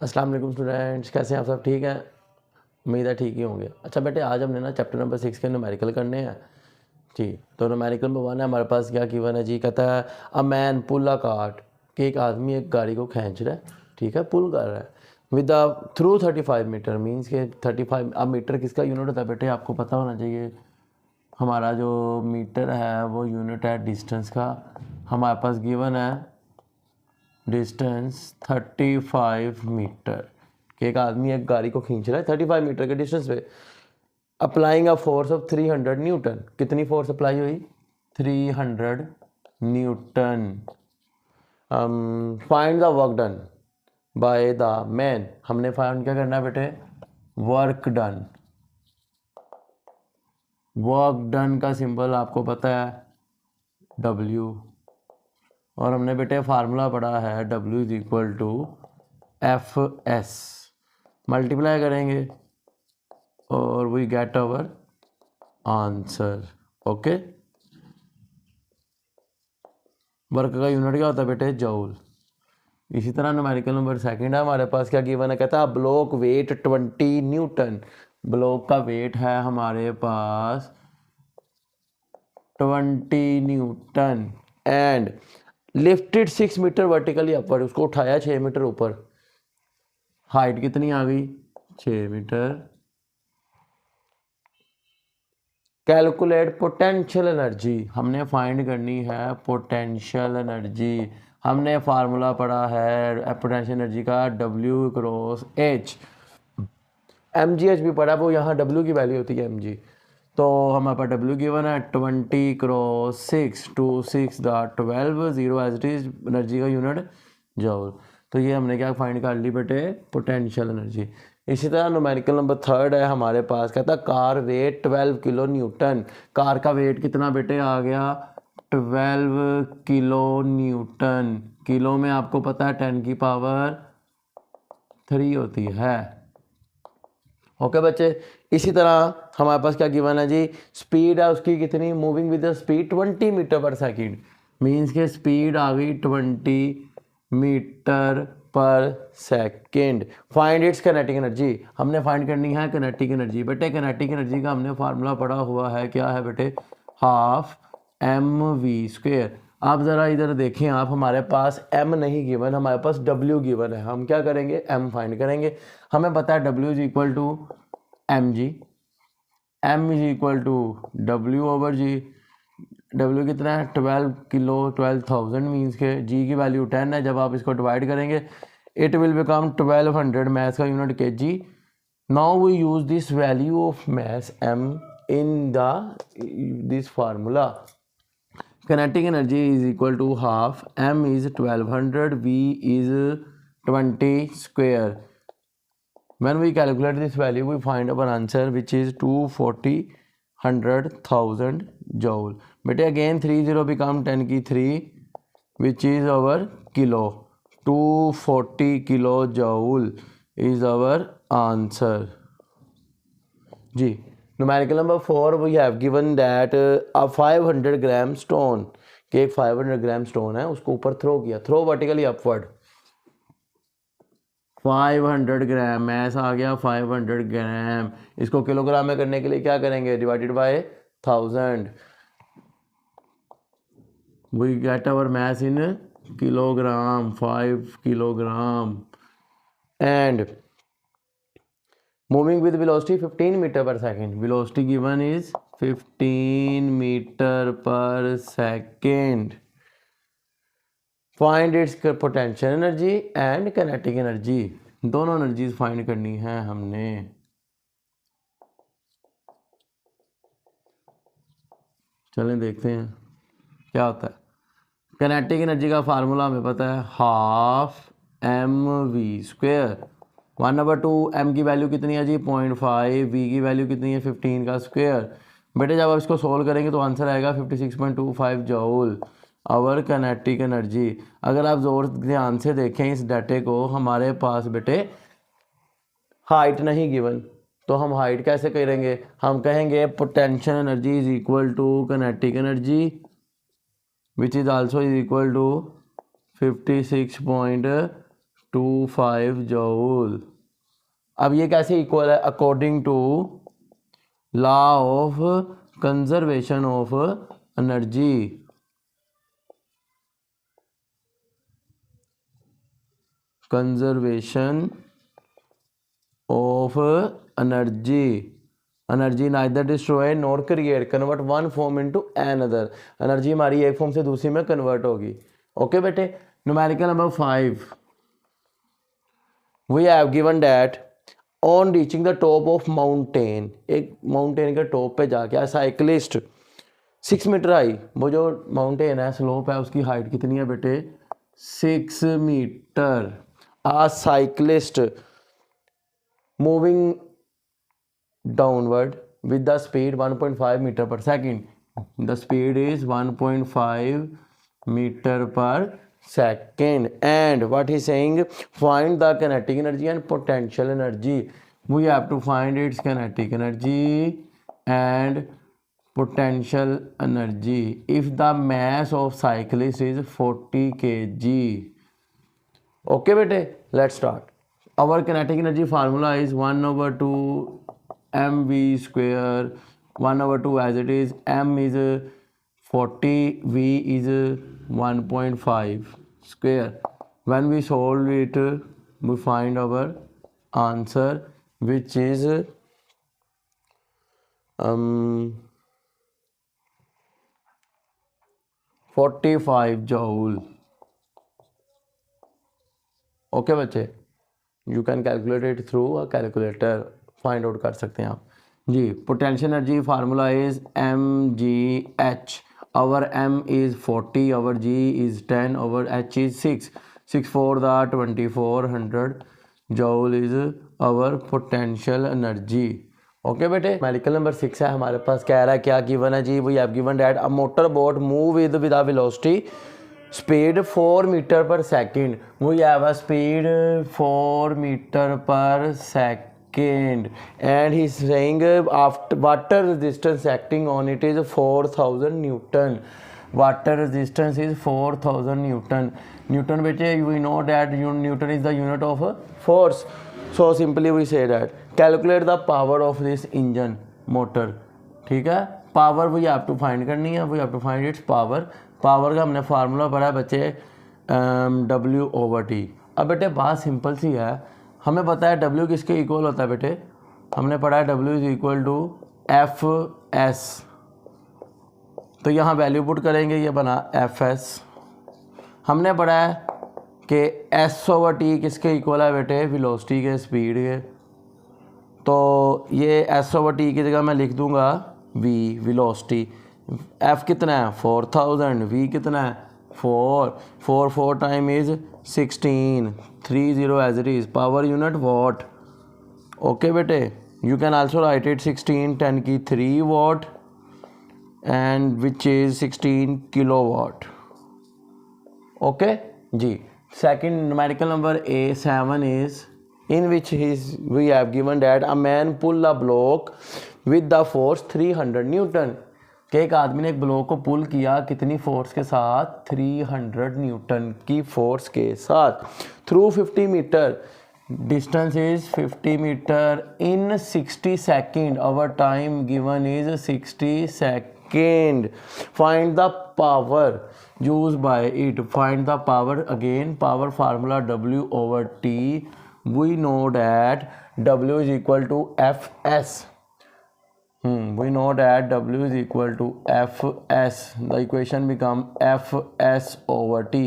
अस्सलाम वालेकुम स्टूडेंट्स, कैसे हैं आप सब? ठीक हैं, उम्मीद है ठीक ही होंगे। अच्छा बेटे, आज हमने ना चैप्टर नंबर 6 के न्यूमेरिकल करने हैं जी। तो न्यूमेरिकल नंबर 1 है हमारे पास, क्या गिवन है जी? कहता है a man pull a cart, कि एक आदमी एक गाड़ी को खींच रहा है, ठीक है, पुल कर रहा है with the through 35 metre, means के 35। अब मीटर किसका यूनिट होता है बेटे? आपको पता होना चाहिए। हमारा जो मीटर है वो यूनिट है डिस्टेंस का। हमारे पास गिवन है डिस्टेंस 35 मीटर, कि एक आदमी एक गाड़ी को खींच रहा है 35 मीटर के डिस्टेंस पे। Applying a force of 300 Newton. कितनी फोर्स अप्लाई हुई? 300 Newton. Find the work done by the man. हमने फाइंड क्या करना है बेटे? Work done. वर्क डन का सिंबल आपको पता है W, और हमने बेटे फार्मूला पढ़ा है W is equal to FS। Multiply करेंगे और we get our answer. Okay, work का यूनिट क्या होता है बेटे? जूल। इसी तरह न्यूमेरिकल नंबर 2 है हमारे पास, क्या गिवन है? कहता है ब्लॉक वेट 20 न्यूटन। ब्लॉक का वेट है हमारे पास 20 newton and lifted 6 metre vertically upward. उसको उठाया 6 मीटर ऊपर। हाइट कितनी आ गई? 6 मीटर। Calculate potential energy. हमने फाइंड करनी है पोटेंशियल एनर्जी। हमने फार्मूला पढ़ा है पोटेंशियल एनर्जी का W क्रॉस H। MGH भी पढ़ा, वो यहाँ W की वैल्यू होती है mg। तो हमारे पास W गिवन है 20 cross 6 to 6 the 12 0 as it is. Energy का यूनिट जूल। तो ये हमने क्या फाइंड कर ली बेटे? Potential energy. इसी तरह न्यूमेरिकल नंबर 3 है हमारे पास, कहता है car weight 12 kilo newton. Car का वेट कितना बेटे आ गया? 12 किलो न्यूटन। किलो में आपको पता है 10 की पावर 3 होती है। ओके बच्चे, इसी तरह हमारे पास क्या गिवन है जी? स्पीड है उसकी कितनी? Moving with the speed 20 metre पर सेकंड। मीन्स के स्पीड आ गई 20 मीटर पर second. Find its kinetic energy. हमने फाइंड करनी है काइनेटिक एनर्जी। बेटे काइनेटिक एनर्जी का हमने फार्मूला पढ़ा हुआ है, क्या है बेटे? Half mv²। आप ज़रा इधर देखें, आप हमारे पास m नहीं गिवन, हमारे पास w गिवन है। हम क्या करेंगे? m फाइंड करेंगे। हमें पता है w is equal to mg, m is equal to w over g। w कितना है? 12 किलो, 12,000 मीन्स के g की वैल्यू 10 है। जब आप इसको डिवाइड करेंगे इट विल बिकम 1200। मैथ का unit kg। Now we use this value of mass m in this formula. Kinetic energy is equal to half m is 1200, v is 20 square. When we calculate this value we find our answer which is 240,100,000 joule. But again 30 become 10 की 3 which is our kilo. 240 kilojoule is our answer जी। Numerical number 4 we have given that a 500 gram stone, कि एक 500 gram stone है, उसको ऊपर throw किया, throw vertically upward. 500 ग्राम mess आ गया 500 ग्राम। इसको किलोग्राम में करने के लिए क्या करेंगे? Divided by 1000। We get our mass in kilogram, 5 kilogram. And moving with velocity 15 meter per second. Velocity given is 15 meter per second. Find its potential energy and kinetic energy. दोनों energies find करनी है हमने। चलें देखते हैं क्या होता है। किनेटिक एनर्जी का फार्मूला हमें पता है, हाफ mv²। 1/2 m की वैल्यू कितनी है जी? 0.5। v की वैल्यू कितनी है? 15 का स्क्वायर। बेटे जब आप इसको सोल्व करेंगे तो आंसर आएगा 56.25 जूल। Our kinetic energy. अगर आप जोर ध्यान से देखें इस डाटे को, हमारे पास बेटे हाइट नहीं गिवन, तो हम हाइट कैसे करेंगे? हम कहेंगे potential energy is equal to kinetic energy which is also is equal to 56.25 25 joule. अब ये कैसे इक्वल है? According to law of conservation of energy. Conservation of energy. Energy neither destroy nor create, convert one form into another. Energy हमारी एक form से दूसरी में कन्वर्ट होगी। ओके बेटे, numerical number 5, we have given that on reaching the top of mountain, एक mountain के top पे जाके साइकिलिस्ट 6 मीटर हाई, वो जो माउंटेन है स्लोप है उसकी हाइट कितनी है बेटे? 6 मीटर। आ cyclist moving downward with the speed 1.5 meter per second. The speed is 1.5 meter per second. And what he's saying, find the kinetic energy and potential energy. We have to find its kinetic energy and potential energy if the mass of cyclist is 40 kg. Okay bete, let's start. Our kinetic energy formula is 1/2 mv square, 1/2 as it is. M is 40, v is 1.5 square. When we solve it, we find our answer, which is 45 joule. Okay बच्चे, you can calculate it through a calculator, find out कर सकते हैं आप जी। Potential energy formula is mgh. Our m is 40, our g is 10, our h is 6 4 the 2400 joule is our potential energy. Okay बेटे, numerical number 6 है हमारे पास। कह रहा है क्या गिवन है जी? We have given that a motor boat move with a velocity speed 4 meter per second. We have a speed 4 meter per second, and he's saying after water resistance acting on it is 4000 newton. Water resistance is 4000 newton. Newton बेटे, we know that Newton is the unit of force. So simply we say that calculate the power of this engine motor. ठीक है, power we have to find करनी है, we have to find its power. Power का हमने formula पढ़ा है बच्चे, W/T। अब बेटे बात सिंपल सी है, हमें पता है W किसके इक्वल होता है बेटे? हमने पढ़ा है W is equal to Fs। तो यहाँ वैल्यू पुट करेंगे, ये बना Fs। हमने पढ़ा है कि S/T किसके इक्वल है बेटे? वेलोसिटी के, स्पीड के। तो ये S/T की जगह मैं लिख दूंगा V, वेलोसिटी। F कितना है? 4000। V कितना है? 4 time is 16, 30 as it is. Power unit watt. Okay बेटे, you can also write it 16 10 की 3 watt and which is 16 kilowatt. Okay जी। Second numerical number A7 is in which we have given that a man pull a block with the force 300 Newton. कि एक आदमी ने एक block को पुल किया कितनी फोर्स के साथ? 300 न्यूटन की फोर्स के साथ, through 50 metre. Distance is 50 metre in 60 second. Our time given is 60 second. Find the power use by it. Find the power again, power formula W/T। We know that W is equal to Fs। We know that W is equal to Fs. The equation become Fs/T.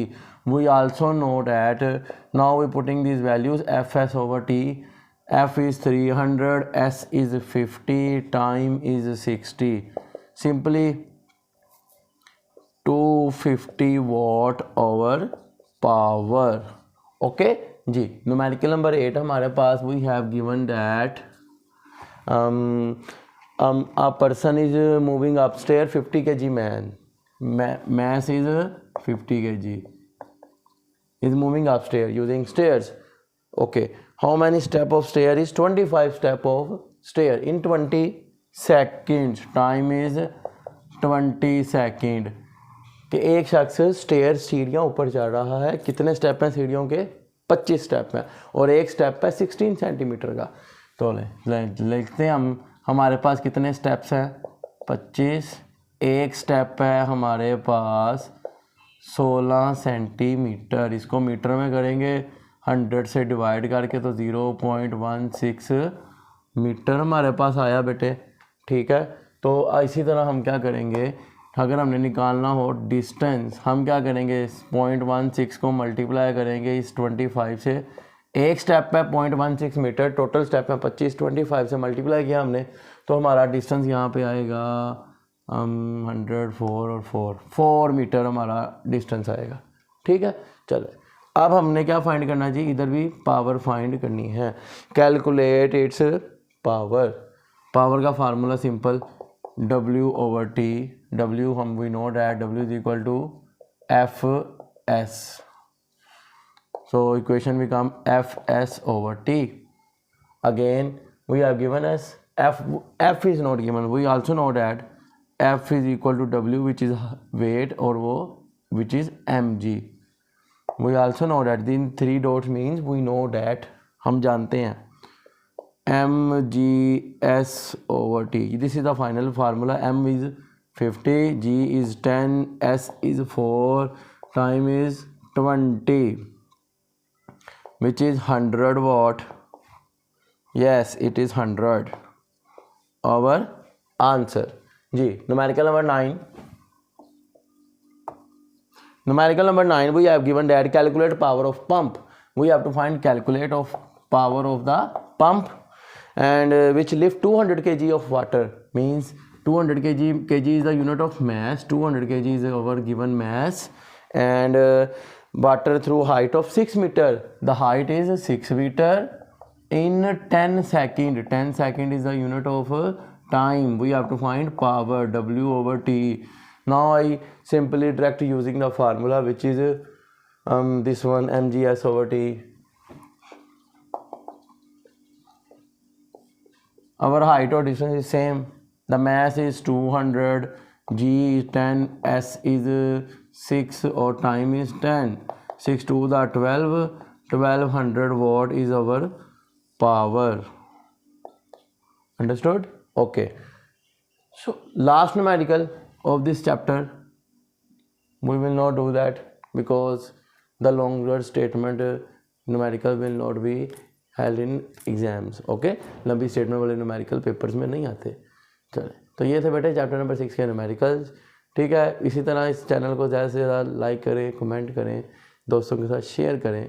We also know that now we putting these values Fs/T. F is 300, S is 50, time is 60. Simply 250 watt hour power. Okay ji. Numerical number 8 हमारे पास। We have given that a person is moving upstairs 50 kg man. Mass is 50 kg. Is moving upstairs using stairs. Okay. How many step of stair is 25 step of stair in 20 seconds. Time is 20 second. कि एक शख्स stair सीढ़ियाँ ऊपर चढ़ रहा है, कितने step हैं सीढ़ियों के? 25 स्टेप है और एक स्टेप है 16 सेंटीमीटर का। तो लिखते हैं हम, हमारे पास कितने स्टेप्स हैं 25, एक स्टेप है हमारे पास 16 सेंटीमीटर, इसको मीटर में करेंगे 100 से डिवाइड करके तो 0.16 मीटर हमारे पास आया बेटे, ठीक है। तो इसी तरह हम क्या करेंगे, अगर हमने निकालना हो डिस्टेंस, हम क्या करेंगे 0.16 को मल्टीप्लाई करेंगे इस 25 से, एक स्टेप पे 0.16 मीटर, टोटल स्टेप है 25, 25 से मल्टीप्लाई किया हमने तो हमारा डिस्टेंस यहाँ पे आएगा 104 और 4 मीटर हमारा डिस्टेंस आएगा, ठीक है। चलो अब हमने क्या फाइंड करना जी, इधर भी पावर फाइंड करनी है। कैलकुलेट इट्स पावर, पावर का फार्मूला सिंपल W/T, W हम we know that W is equal to Fs, so equation become Fs/T. Again we have given as F is not given, we also know that F is equal to W which is weight और वो which is mg. We also know that in 3 dots means we know that, हम जानते हैं mgs/T. This is the final formula. M is 50, G is 10, S is 4, time is 20, which is 100 watt. Yes, it is 100. Our answer. जी, numerical number 9. Numerical number 9, we have given that calculate power of pump. We have to find calculate of power of the pump and which lift 200 kg of water, means 200 kg is the unit of mass, 200 kg is our given mass, and water through height of 6 meter. The height is 6 meter in 10 second. 10 second is the unit of time. We have to find power W/T. Now I simply direct using the formula which is this one mgs/T. Our height or distance is same. The mass is 200, G is 10, S is 6 or time is 10. 6 to the 12, 1200 watt is our power. Understood? Okay. So last numerical of this chapter, we will not do that because the longer statement numerical will not be held in exams. Okay, लंबी statement वाले numerical papers में नहीं आते। चले, तो ये थे बेटे चैप्टर नंबर 6 के न्यूमेरिकल्स, ठीक है। इसी तरह इस चैनल को ज़्यादा से ज़्यादा लाइक करें, कमेंट करें, दोस्तों के साथ शेयर करें,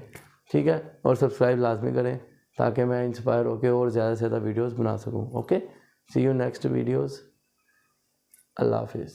ठीक है, और सब्सक्राइब लाजमी करें ताकि मैं इंस्पायर होकर और ज़्यादा से ज़्यादा वीडियोज़ बना सकूँ। Okay, see you next videos, अल्लाह हाफिज़।